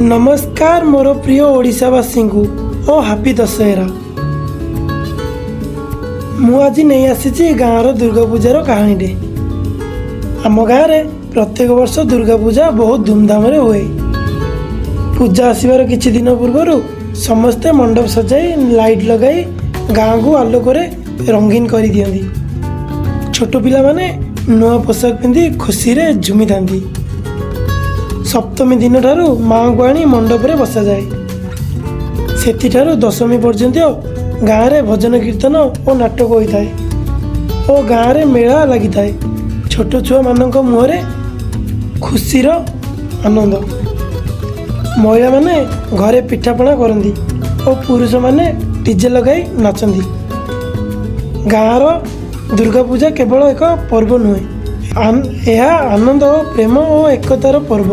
नमस्कार मोर प्रिय ओडिशावासी को ओ हापी दशहरा। मु आज नहीं आसी गाँव दुर्गा पूजार कहानी। आम गाँव में प्रत्येक वर्ष दुर्गा पूजा बहुत धूमधाम हुए। पूजा आसबार किछि दिन पूर्व समस्ते मंडप सजाई लाइट लगाई गाँव को आलोक रंगीन कर दियंती। छोट पिला माने नुआ पोशाक पिंधि खुशी रे झुमी थांती। सप्तमी दिन ठारू माँ को आनी मंडप रे बसा जाए। सेठी ठारू दशमी पर्यंत गाँव रे भजन कीर्तन और नाटक होता है और गाँव रे मेला लगी था। छोट छुआ मानक मुहरे खुशीर आनंद। महिला माने घरे पिठापଣା करती और पुरुष माने डीजे लगाई नाचती। गाँव दुर्गा पूजा केवल एक पर्व नुहे, यह आनंद और प्रेम और एकतार पर्व।